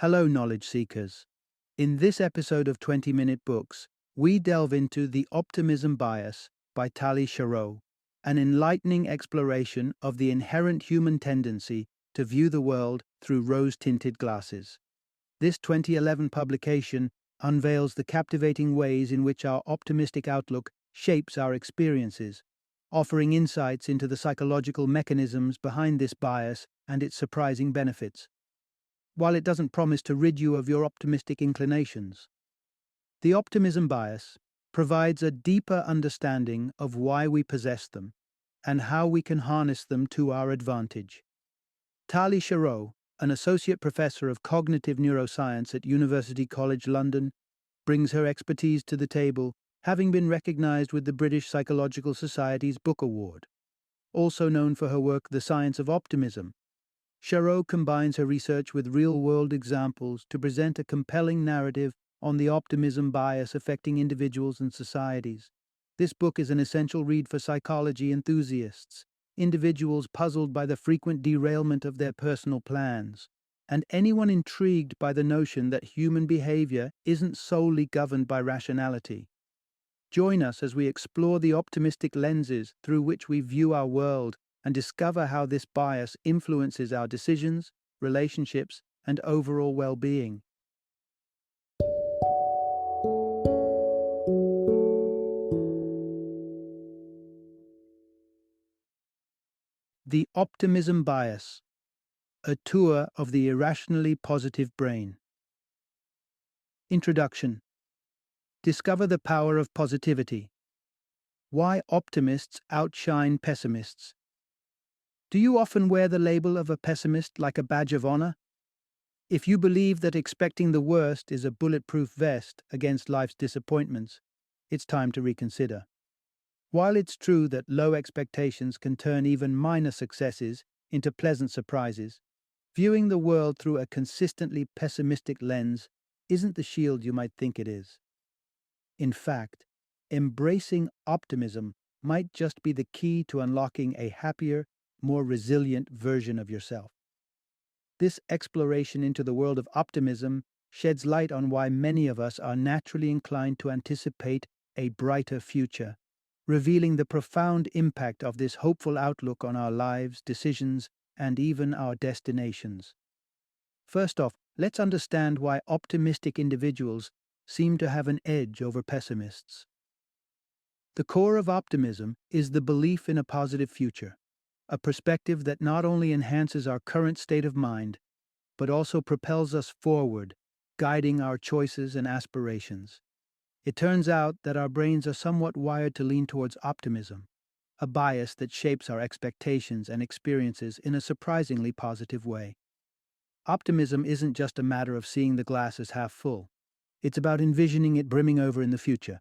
Hello, knowledge seekers. In this episode of 20-Minute Books, we delve into The Optimism Bias by Tali Sharot, an enlightening exploration of the inherent human tendency to view the world through rose-tinted glasses. This 2011 publication unveils the captivating ways in which our optimistic outlook shapes our experiences, offering insights into the psychological mechanisms behind this bias and its surprising benefits. While it doesn't promise to rid you of your optimistic inclinations, the optimism bias provides a deeper understanding of why we possess them and how we can harness them to our advantage. Tali Sharot, an associate professor of cognitive neuroscience at University College London, brings her expertise to the table, having been recognized with the British Psychological Society's Book Award. Also known for her work The Science of Optimism, Sharot combines her research with real-world examples to present a compelling narrative on the optimism bias affecting individuals and societies. This book is an essential read for psychology enthusiasts, individuals puzzled by the frequent derailment of their personal plans, and anyone intrigued by the notion that human behavior isn't solely governed by rationality. Join us as we explore the optimistic lenses through which we view our world and discover how this bias influences our decisions, relationships, and overall well-being. The Optimism Bias, a tour of the irrationally positive brain. Introduction. Discover the power of positivity. Why optimists outshine pessimists. Do you often wear the label of a pessimist like a badge of honor? If you believe that expecting the worst is a bulletproof vest against life's disappointments, it's time to reconsider. While it's true that low expectations can turn even minor successes into pleasant surprises, viewing the world through a consistently pessimistic lens isn't the shield you might think it is. In fact, embracing optimism might just be the key to unlocking a happier, more resilient version of yourself. This exploration into the world of optimism sheds light on why many of us are naturally inclined to anticipate a brighter future, revealing the profound impact of this hopeful outlook on our lives, decisions, and even our destinations. First off, let's understand why optimistic individuals seem to have an edge over pessimists. The core of optimism is the belief in a positive future, a perspective that not only enhances our current state of mind, but also propels us forward, guiding our choices and aspirations. It turns out that our brains are somewhat wired to lean towards optimism, a bias that shapes our expectations and experiences in a surprisingly positive way. Optimism isn't just a matter of seeing the glass as half full. It's about envisioning it brimming over in the future.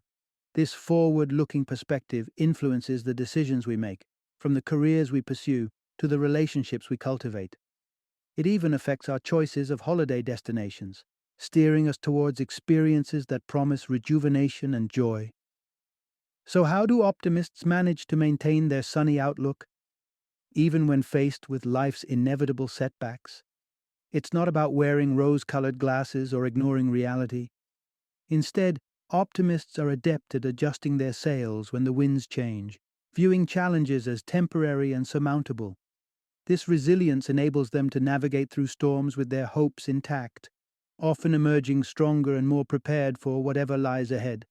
This forward-looking perspective influences the decisions we make, from the careers we pursue to the relationships we cultivate. It even affects our choices of holiday destinations, steering us towards experiences that promise rejuvenation and joy. So how do optimists manage to maintain their sunny outlook, even when faced with life's inevitable setbacks? It's not about wearing rose-colored glasses or ignoring reality. Instead, optimists are adept at adjusting their sails when the winds change, viewing challenges as temporary and surmountable. This resilience enables them to navigate through storms with their hopes intact, often emerging stronger and more prepared for whatever lies ahead.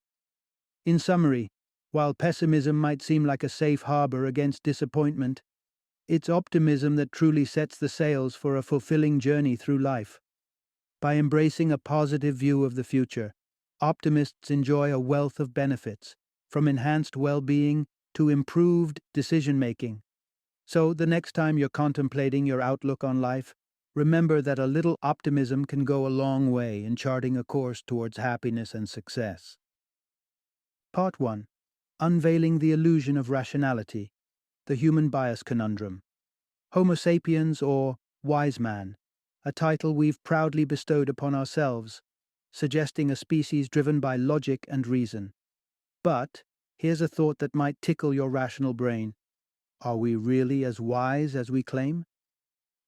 In summary, while pessimism might seem like a safe harbor against disappointment, it's optimism that truly sets the sails for a fulfilling journey through life. By embracing a positive view of the future, optimists enjoy a wealth of benefits, from enhanced well-being to improved decision-making. So, the next time you're contemplating your outlook on life, remember that a little optimism can go a long way in charting a course towards happiness and success. Part 1. Unveiling the Illusion of Rationality, the Human Bias Conundrum. Homo sapiens, or Wise Man, a title we've proudly bestowed upon ourselves, suggesting a species driven by logic and reason. But here's a thought that might tickle your rational brain. Are we really as wise as we claim?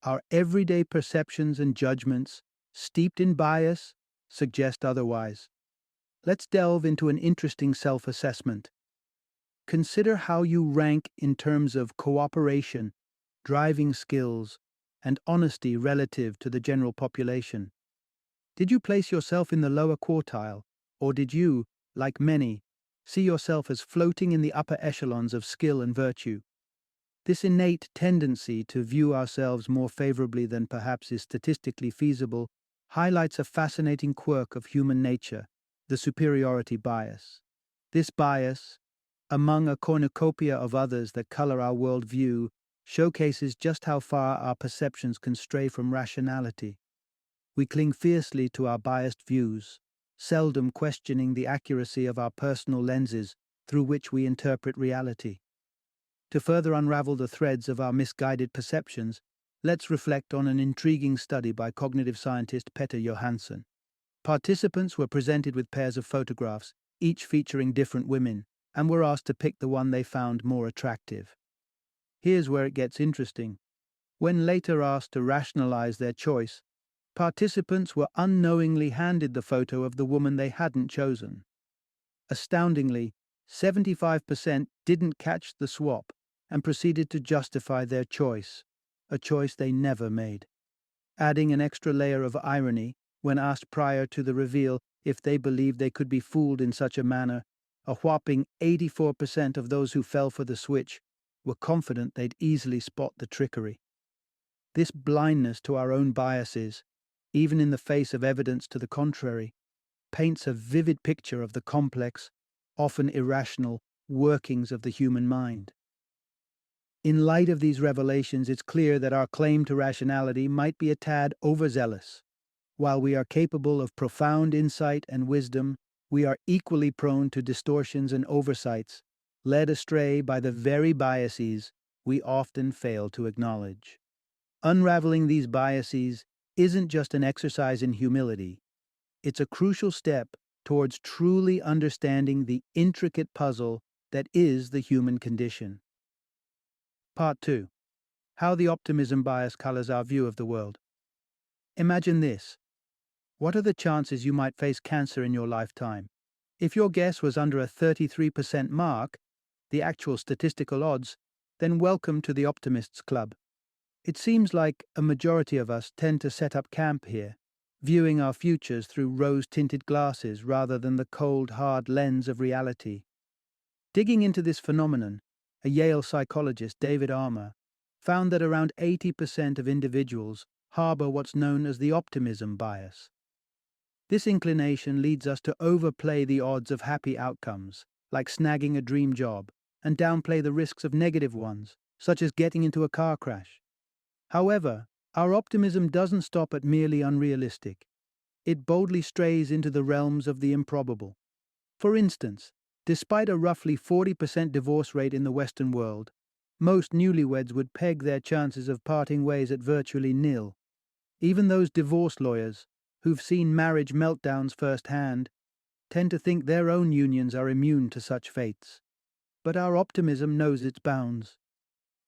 Our everyday perceptions and judgments steeped in bias, suggest otherwise. Let's delve into an interesting self-assessment. Consider how you rank in terms of cooperation, driving skills, and honesty relative to the general population. Did you place yourself in the lower quartile, or did you, like many, see yourself as floating in the upper echelons of skill and virtue? This innate tendency to view ourselves more favorably than perhaps is statistically feasible highlights a fascinating quirk of human nature, the superiority bias. This bias, among a cornucopia of others that color our worldview, showcases just how far our perceptions can stray from rationality. We cling fiercely to our biased views, seldom questioning the accuracy of our personal lenses through which we interpret reality. To further unravel the threads of our misguided perceptions, let's reflect on an intriguing study by cognitive scientist Petter Johansson. Participants were presented with pairs of photographs, each featuring different women, and were asked to pick the one they found more attractive. Here's where it gets interesting. When later asked to rationalize their choice, participants were unknowingly handed the photo of the woman they hadn't chosen. Astoundingly, 75% didn't catch the swap and proceeded to justify their choice, a choice they never made. Adding an extra layer of irony, when asked prior to the reveal if they believed they could be fooled in such a manner, a whopping 84% of those who fell for the switch were confident they'd easily spot the trickery. This blindness to our own biases, even in the face of evidence to the contrary, paints a vivid picture of the complex, often irrational, workings of the human mind. In light of these revelations, it's clear that our claim to rationality might be a tad overzealous. While we are capable of profound insight and wisdom, we are equally prone to distortions and oversights, led astray by the very biases we often fail to acknowledge. Unraveling these biases isn't just an exercise in humility, it's a crucial step towards truly understanding the intricate puzzle that is the human condition. Part 2. How the optimism bias colors our view of the world. Imagine this. What are the chances you might face cancer in your lifetime? If your guess was under a 33% mark, the actual statistical odds, then welcome to the Optimists Club. It seems like a majority of us tend to set up camp here, viewing our futures through rose-tinted glasses rather than the cold, hard lens of reality. Digging into this phenomenon, a Yale psychologist, David Armour, found that around 80% of individuals harbor what's known as the optimism bias. This inclination leads us to overplay the odds of happy outcomes, like snagging a dream job, and downplay the risks of negative ones, such as getting into a car crash. However, our optimism doesn't stop at merely unrealistic. It boldly strays into the realms of the improbable. For instance, despite a roughly 40% divorce rate in the Western world, most newlyweds would peg their chances of parting ways at virtually nil. Even those divorce lawyers, who've seen marriage meltdowns firsthand, tend to think their own unions are immune to such fates. But our optimism knows its bounds.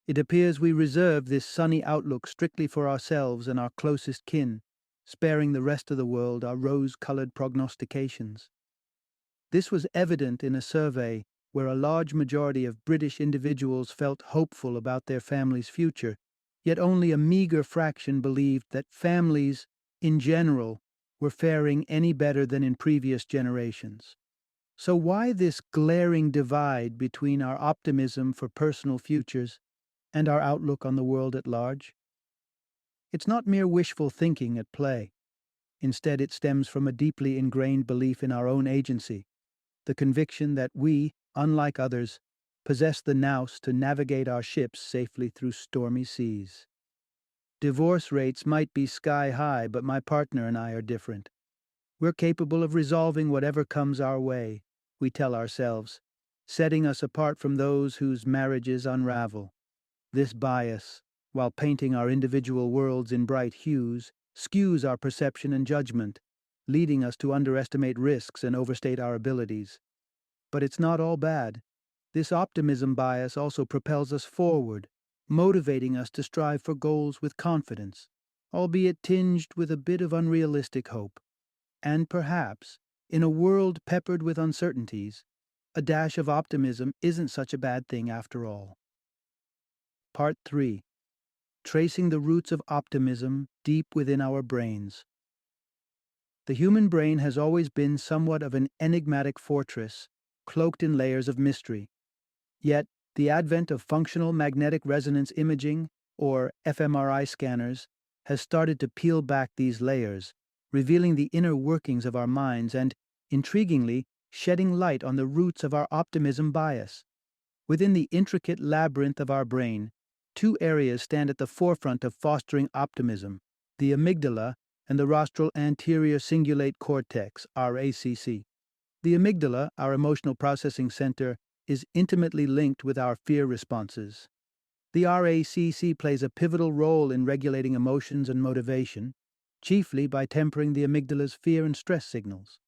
It appears we reserve this sunny outlook strictly for ourselves and our closest kin, sparing the rest of the world our rose-colored prognostications. This was evident in a survey where a large majority of British individuals felt hopeful about their family's future, yet only a meager fraction believed that families, in general, were faring any better than in previous generations. So why this glaring divide between our optimism for personal futures and our outlook on the world at large? It's not mere wishful thinking at play. Instead, it stems from a deeply ingrained belief in our own agency, the conviction that we, unlike others, possess the nous to navigate our ships safely through stormy seas. Divorce rates might be sky high, but my partner and I are different. We're capable of resolving whatever comes our way, we tell ourselves, setting us apart from those whose marriages unravel. This bias, while painting our individual worlds in bright hues, skews our perception and judgment, leading us to underestimate risks and overstate our abilities. But it's not all bad. This optimism bias also propels us forward, motivating us to strive for goals with confidence. albeit tinged with a bit of unrealistic hope. And perhaps, in a world peppered with uncertainties, a dash of optimism isn't such a bad thing after all. Part 3. Tracing the roots of optimism deep within our brains. The human brain has always been somewhat of an enigmatic fortress, cloaked in layers of mystery. Yet, the advent of functional magnetic resonance imaging, or fMRI scanners, has started to peel back these layers, revealing the inner workings of our minds and, intriguingly, shedding light on the roots of our optimism bias. Within the intricate labyrinth of our brain, two areas stand at the forefront of fostering optimism: the amygdala and the rostral anterior cingulate cortex, RACC. The amygdala, our emotional processing center, is intimately linked with our fear responses. The RACC plays a pivotal role in regulating emotions and motivation, chiefly by tempering the amygdala's fear and stress signals.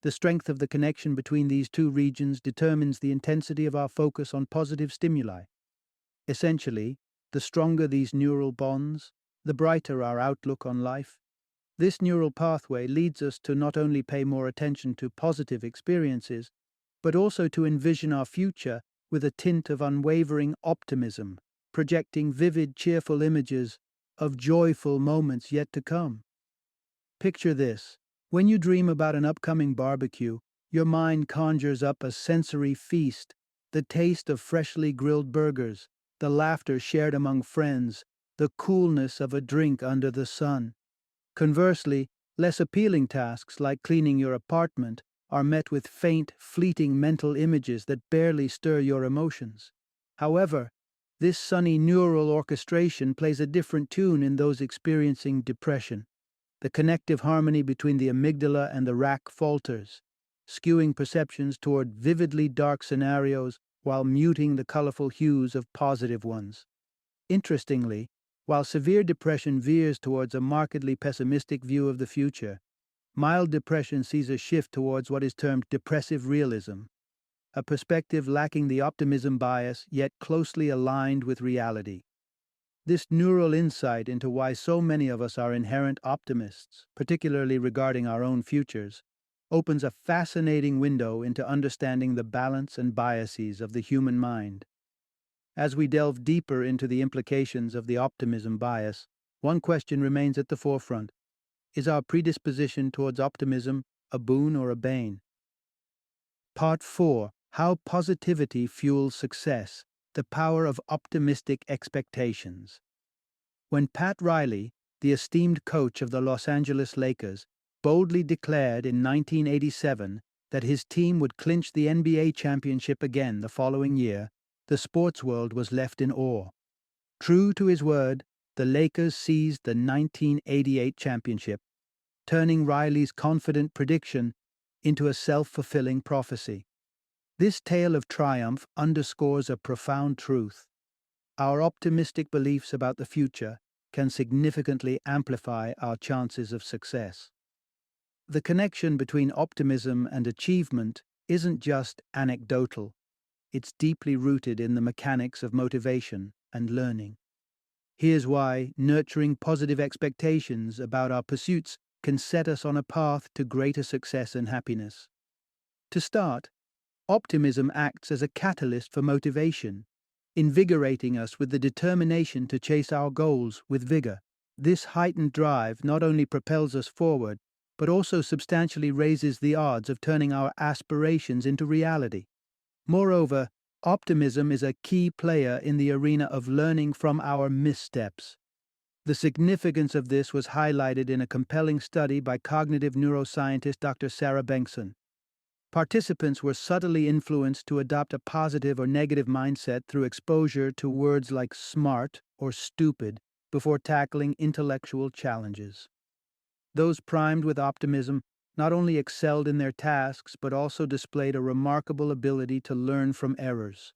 The strength of the connection between these two regions determines the intensity of our focus on positive stimuli. Essentially, the stronger these neural bonds, the brighter our outlook on life. This neural pathway leads us to not only pay more attention to positive experiences, but also to envision our future with a tint of unwavering optimism, projecting vivid, cheerful images of joyful moments yet to come. Picture this. When you dream about an upcoming barbecue, your mind conjures up a sensory feast, the taste of freshly grilled burgers, the laughter shared among friends, the coolness of a drink under the sun. Conversely, less appealing tasks like cleaning your apartment are met with faint, fleeting mental images that barely stir your emotions. However, this sunny neural orchestration plays a different tune in those experiencing depression. The connective harmony between the amygdala and the rack falters, skewing perceptions toward vividly dark scenarios while muting the colorful hues of positive ones. Interestingly, while severe depression veers towards a markedly pessimistic view of the future, mild depression sees a shift towards what is termed depressive realism, a perspective lacking the optimism bias yet closely aligned with reality. This neural insight into why so many of us are inherent optimists, particularly regarding our own futures, opens a fascinating window into understanding the balance and biases of the human mind. As we delve deeper into the implications of the optimism bias, one question remains at the forefront. Is our predisposition towards optimism a boon or a bane? Part 4. How Positivity Fuels Success, the Power of Optimistic Expectations. When Pat Riley, the esteemed coach of the Los Angeles Lakers, boldly declared in 1987 that his team would clinch the NBA championship again the following year, the sports world was left in awe. True to his word, the Lakers seized the 1988 championship, turning Riley's confident prediction into a self-fulfilling prophecy. This tale of triumph underscores a profound truth. Our optimistic beliefs about the future can significantly amplify our chances of success. The connection between optimism and achievement isn't just anecdotal. It's deeply rooted in the mechanics of motivation and learning. Here's why nurturing positive expectations about our pursuits can set us on a path to greater success and happiness. To start, optimism acts as a catalyst for motivation, invigorating us with the determination to chase our goals with vigor. This heightened drive not only propels us forward, but also substantially raises the odds of turning our aspirations into reality. Moreover, optimism is a key player in the arena of learning from our missteps. The significance of this was highlighted in a compelling study by cognitive neuroscientist Dr. Sarah Bengtson. Participants were subtly influenced to adopt a positive or negative mindset through exposure to words like smart or stupid before tackling intellectual challenges. Those primed with optimism not only excelled in their tasks but also displayed a remarkable ability to learn from errors.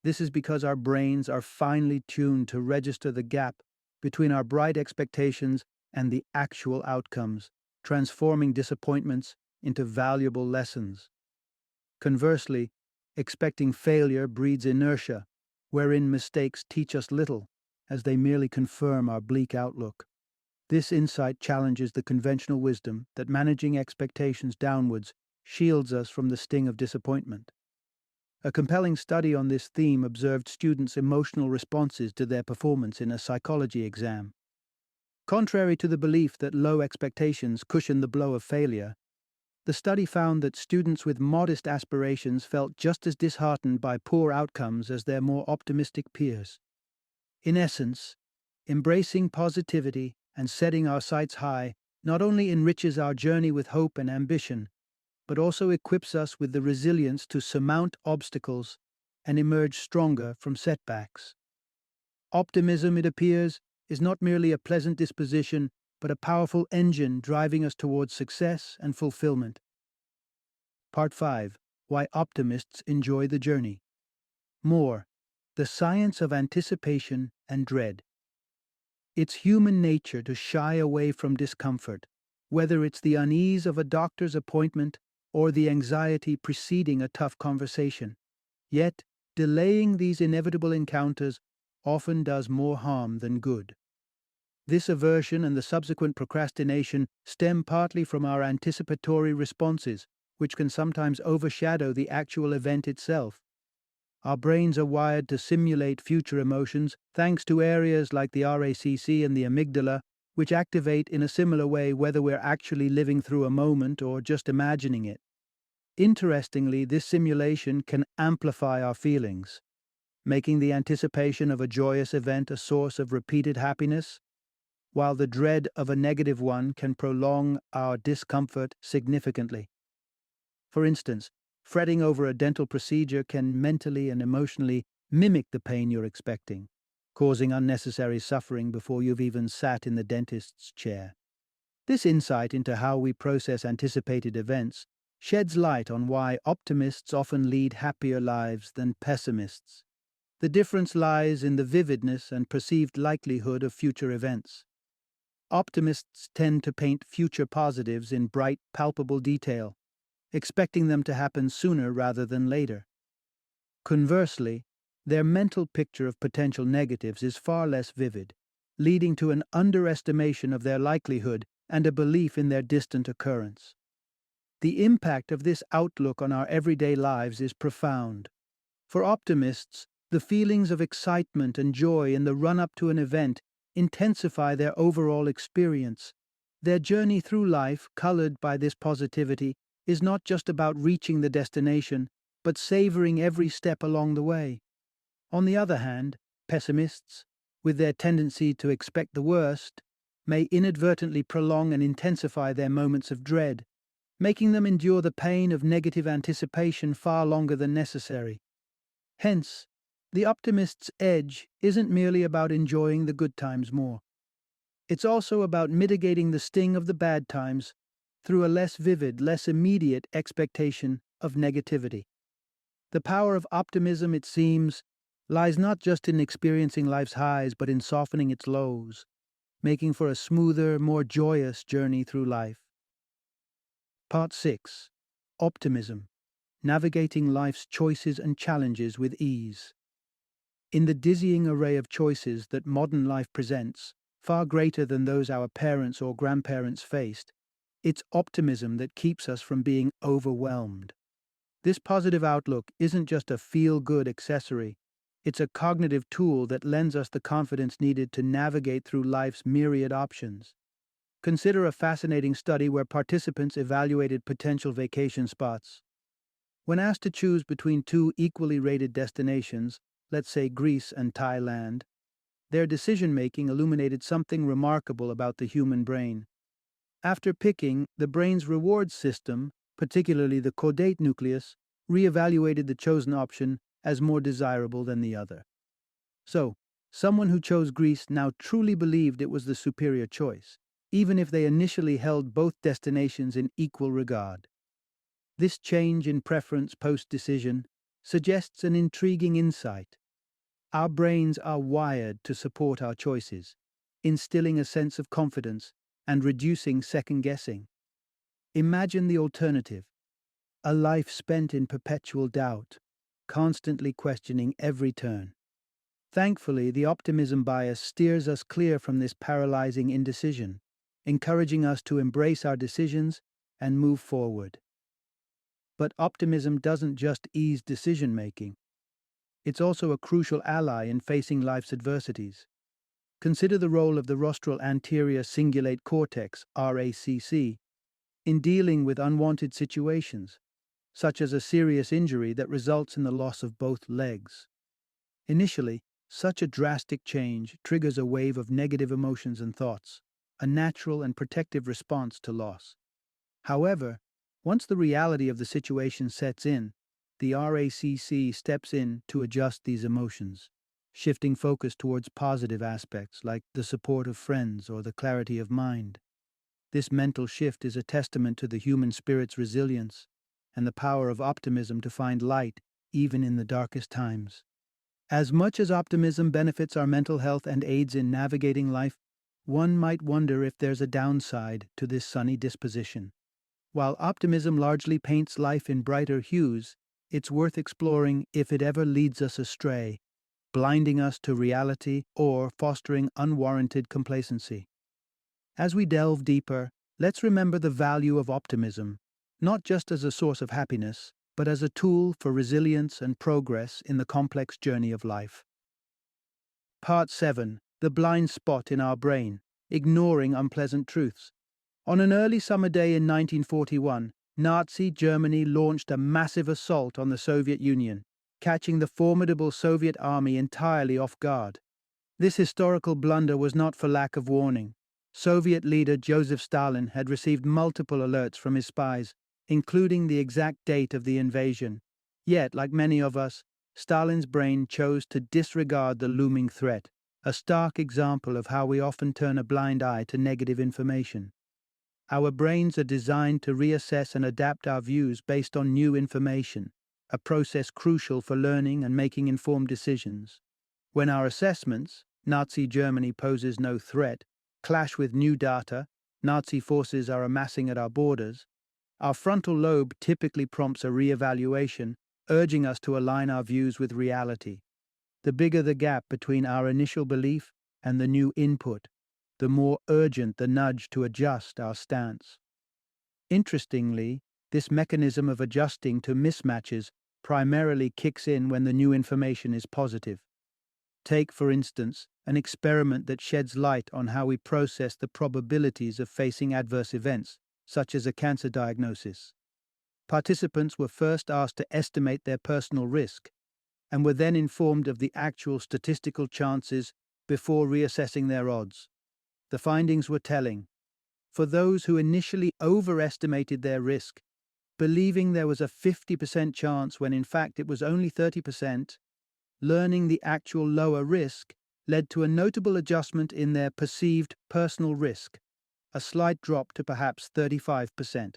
This is because our brains are finely tuned to register the gap between our bright expectations and the actual outcomes, transforming disappointments into valuable lessons. Conversely, expecting failure breeds inertia, wherein mistakes teach us little, as they merely confirm our bleak outlook. This insight challenges the conventional wisdom that managing expectations downwards shields us from the sting of disappointment. A compelling study on this theme observed students' emotional responses to their performance in a psychology exam. Contrary to the belief that low expectations cushion the blow of failure, the study found that students with modest aspirations felt just as disheartened by poor outcomes as their more optimistic peers. In essence, embracing positivity and setting our sights high not only enriches our journey with hope and ambition, but also equips us with the resilience to surmount obstacles and emerge stronger from setbacks. Optimism, it appears, is not merely a pleasant disposition, but a powerful engine driving us towards success and fulfillment. Part 5. Why Optimists Enjoy the Journey. More. The Science of Anticipation and Dread. It's human nature to shy away from discomfort, whether it's the unease of a doctor's appointment or the anxiety preceding a tough conversation. Yet, delaying these inevitable encounters often does more harm than good. This aversion and the subsequent procrastination stem partly from our anticipatory responses, which can sometimes overshadow the actual event itself. Our brains are wired to simulate future emotions thanks to areas like the RACC and the amygdala, which activate in a similar way whether we're actually living through a moment or just imagining it. Interestingly, this simulation can amplify our feelings, making the anticipation of a joyous event a source of repeated happiness, while the dread of a negative one can prolong our discomfort significantly. For instance, fretting over a dental procedure can mentally and emotionally mimic the pain you're expecting, causing unnecessary suffering before you've even sat in the dentist's chair. This insight into how we process anticipated events sheds light on why optimists often lead happier lives than pessimists. The difference lies in the vividness and perceived likelihood of future events. Optimists tend to paint future positives in bright, palpable detail, expecting them to happen sooner rather than later. Conversely, their mental picture of potential negatives is far less vivid, leading to an underestimation of their likelihood and a belief in their distant occurrence. The impact of this outlook on our everyday lives is profound. For optimists, the feelings of excitement and joy in the run-up to an event intensify their overall experience. Their journey through life, colored by this positivity, is not just about reaching the destination, but savoring every step along the way. On the other hand, pessimists, with their tendency to expect the worst, may inadvertently prolong and intensify their moments of dread, making them endure the pain of negative anticipation far longer than necessary. Hence, the optimist's edge isn't merely about enjoying the good times more. It's also about mitigating the sting of the bad times through a less vivid, less immediate expectation of negativity. The power of optimism, it seems, lies not just in experiencing life's highs, but in softening its lows, making for a smoother, more joyous journey through life. Part 6. Optimism. Navigating life's choices and challenges with ease. In the dizzying array of choices that modern life presents, far greater than those our parents or grandparents faced, it's optimism that keeps us from being overwhelmed. This positive outlook isn't just a feel-good accessory, it's a cognitive tool that lends us the confidence needed to navigate through life's myriad options. Consider a fascinating study where participants evaluated potential vacation spots. When asked to choose between two equally rated destinations, let's say Greece and Thailand, their decision-making illuminated something remarkable about the human brain. After picking, the brain's reward system, particularly the caudate nucleus, re-evaluated the chosen option as more desirable than the other. So, someone who chose Greece now truly believed it was the superior choice, even if they initially held both destinations in equal regard. This change in preference post-decision suggests an intriguing insight. Our brains are wired to support our choices, instilling a sense of confidence and reducing second-guessing. Imagine the alternative, a life spent in perpetual doubt, constantly questioning every turn. Thankfully, the optimism bias steers us clear from this paralyzing indecision. encouraging us to embrace our decisions and move forward. But optimism doesn't just ease decision-making. It's also a crucial ally in facing life's adversities. Consider the role of the rostral anterior cingulate cortex, RACC, in dealing with unwanted situations, such as a serious injury that results in the loss of both legs. Initially, such a drastic change triggers a wave of negative emotions and thoughts, a natural and protective response to loss. However, once the reality of the situation sets in, the RACC steps in to adjust these emotions, shifting focus towards positive aspects like the support of friends or the clarity of mind. This mental shift is a testament to the human spirit's resilience and the power of optimism to find light even in the darkest times. As much as optimism benefits our mental health and aids in navigating life, one might wonder if there's a downside to this sunny disposition. While optimism largely paints life in brighter hues, it's worth exploring if it ever leads us astray, blinding us to reality or fostering unwarranted complacency. As we delve deeper, let's remember the value of optimism, not just as a source of happiness, but as a tool for resilience and progress in the complex journey of life. Part 7. The blind spot in our brain, ignoring unpleasant truths. On an early summer day in 1941, Nazi Germany launched a massive assault on the Soviet Union, catching the formidable Soviet army entirely off guard. This historical blunder was not for lack of warning. Soviet leader Joseph Stalin had received multiple alerts from his spies, including the exact date of the invasion. Yet, like many of us, Stalin's brain chose to disregard the looming threat, a stark example of how we often turn a blind eye to negative information. Our brains are designed to reassess and adapt our views based on new information, a process crucial for learning and making informed decisions. When our assessments, Nazi Germany poses no threat, clash with new data, Nazi forces are amassing at our borders, our frontal lobe typically prompts a re-evaluation, urging us to align our views with reality. The bigger the gap between our initial belief and the new input, the more urgent the nudge to adjust our stance. Interestingly, this mechanism of adjusting to mismatches primarily kicks in when the new information is positive. Take, for instance, an experiment that sheds light on how we process the probabilities of facing adverse events, such as a cancer diagnosis. Participants were first asked to estimate their personal risk, and were then informed of the actual statistical chances before reassessing their odds. The findings were telling. For those who initially overestimated their risk, believing there was a 50% chance when in fact it was only 30%, learning the actual lower risk led to a notable adjustment in their perceived personal risk, a slight drop to perhaps 35%.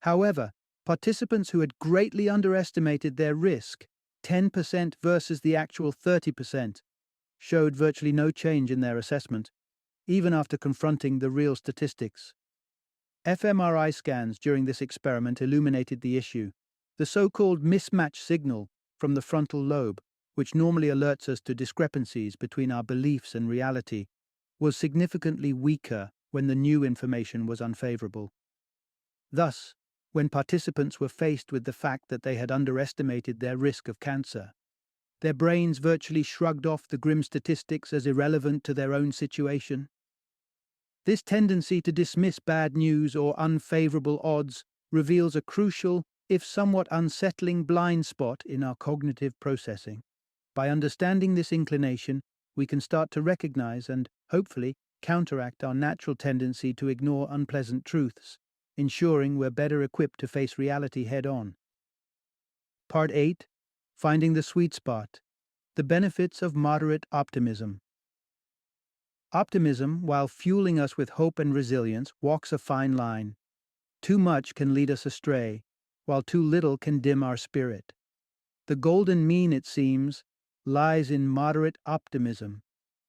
However, participants who had greatly underestimated their risk, 10% versus the actual 30%, showed virtually no change in their assessment, even after confronting the real statistics. fMRI scans during this experiment illuminated the issue. The so-called mismatch signal from the frontal lobe, which normally alerts us to discrepancies between our beliefs and reality, was significantly weaker when the new information was unfavorable. Thus, when participants were faced with the fact that they had underestimated their risk of cancer, their brains virtually shrugged off the grim statistics as irrelevant to their own situation. This tendency to dismiss bad news or unfavorable odds reveals a crucial, if somewhat unsettling, blind spot in our cognitive processing. By understanding this inclination, we can start to recognize and, hopefully, counteract our natural tendency to ignore unpleasant truths, ensuring we're better equipped to face reality head-on. Part 8. Finding the sweet spot. The benefits of moderate optimism. Optimism, while fueling us with hope and resilience, walks a fine line. Too much can lead us astray, while too little can dim our spirit. The golden mean, it seems, lies in moderate optimism,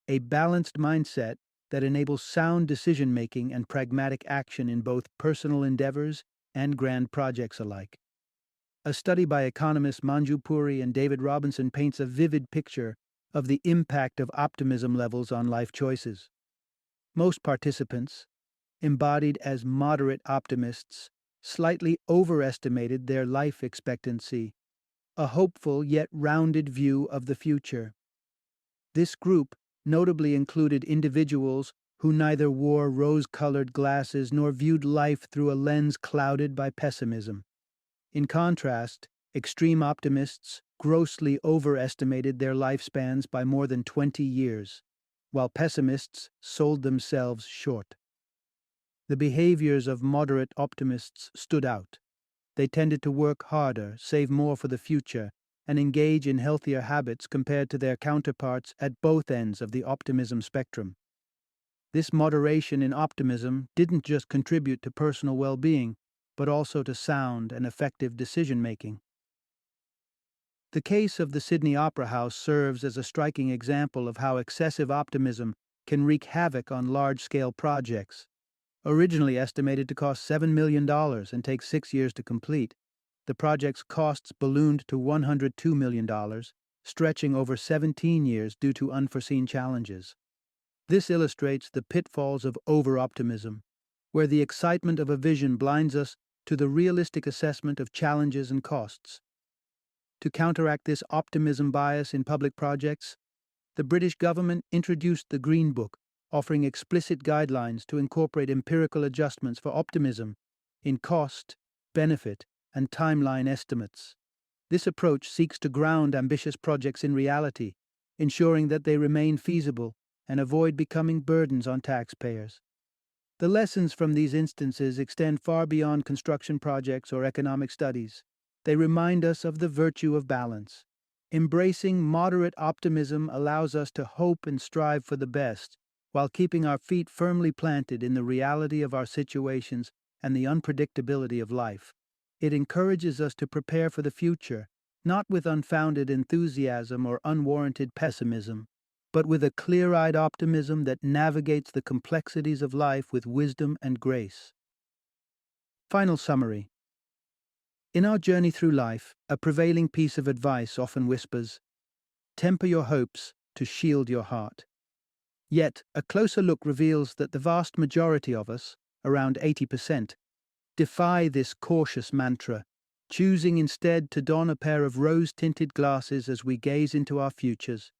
a balanced mindset that enables sound decision-making and pragmatic action in both personal endeavors and grand projects alike. A study by economists Manju Puri and David Robinson paints a vivid picture of the impact of optimism levels on life choices. Most participants, embodied as moderate optimists, slightly overestimated their life expectancy, a hopeful yet rounded view of the future. This group notably included individuals who neither wore rose-colored glasses nor viewed life through a lens clouded by pessimism. In contrast, extreme optimists grossly overestimated their lifespans by more than 20 years, while pessimists sold themselves short. The behaviors of moderate optimists stood out. They tended to work harder, save more for the future, and engage in healthier habits compared to their counterparts at both ends of the optimism spectrum. This moderation in optimism didn't just contribute to personal well-being, but also to sound and effective decision-making. The case of the Sydney Opera House serves as a striking example of how excessive optimism can wreak havoc on large-scale projects. Originally estimated to cost $7 million and take 6 years to complete, the project's costs ballooned to $102 million, stretching over 17 years due to unforeseen challenges. This illustrates the pitfalls of over-optimism, where the excitement of a vision blinds us to the realistic assessment of challenges and costs. To counteract this optimism bias in public projects, the British government introduced the Green Book, offering explicit guidelines to incorporate empirical adjustments for optimism in cost, benefit, and timeline estimates. This approach seeks to ground ambitious projects in reality, ensuring that they remain feasible and avoid becoming burdens on taxpayers. The lessons from these instances extend far beyond construction projects or economic studies. They remind us of the virtue of balance. Embracing moderate optimism allows us to hope and strive for the best, while keeping our feet firmly planted in the reality of our situations and the unpredictability of life. It encourages us to prepare for the future, not with unfounded enthusiasm or unwarranted pessimism, but with a clear-eyed optimism that navigates the complexities of life with wisdom and grace. Final summary. In our journey through life, a prevailing piece of advice often whispers, "Temper your hopes to shield your heart." Yet, a closer look reveals that the vast majority of us, around 80%, defy this cautious mantra, choosing instead to don a pair of rose-tinted glasses as we gaze into our futures.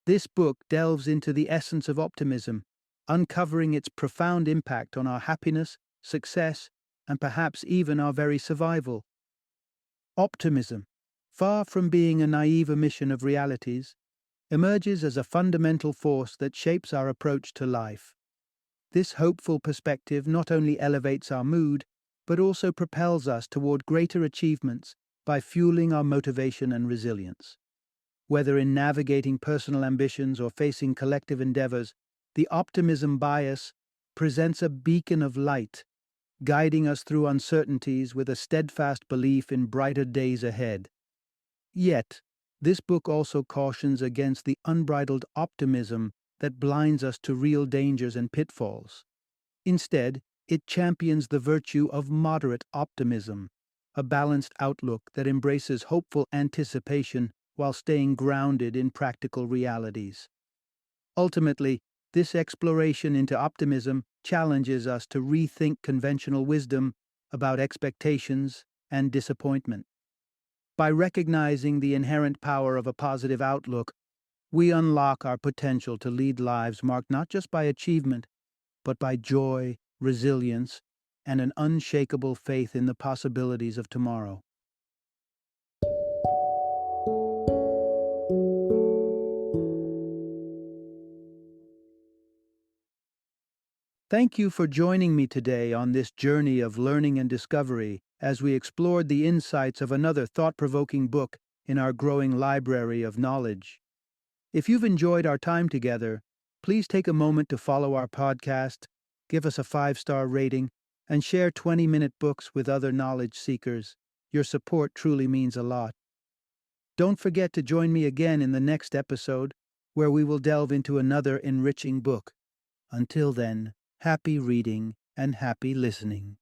This book delves into the essence of optimism, uncovering its profound impact on our happiness, success, and perhaps even our very survival. Optimism, far from being a naive omission of realities, emerges as a fundamental force that shapes our approach to life. This hopeful perspective not only elevates our mood, but also propels us toward greater achievements by fueling our motivation and resilience. Whether in navigating personal ambitions or facing collective endeavors, the optimism bias presents a beacon of light, guiding us through uncertainties with a steadfast belief in brighter days ahead. Yet, this book also cautions against the unbridled optimism that blinds us to real dangers and pitfalls. Instead, it champions the virtue of moderate optimism, a balanced outlook that embraces hopeful anticipation while staying grounded in practical realities. Ultimately, this exploration into optimism challenges us to rethink conventional wisdom about expectations and disappointment. By recognizing the inherent power of a positive outlook, we unlock our potential to lead lives marked not just by achievement, but by joy, resilience, and an unshakable faith in the possibilities of tomorrow. Thank you for joining me today on this journey of learning and discovery as we explored the insights of another thought-provoking book in our growing library of knowledge. If you've enjoyed our time together, please take a moment to follow our podcast, give us a 5-star rating, and share 20-minute books with other knowledge seekers. Your support truly means a lot. Don't forget to join me again in the next episode, where we will delve into another enriching book. Until then, happy reading and happy listening.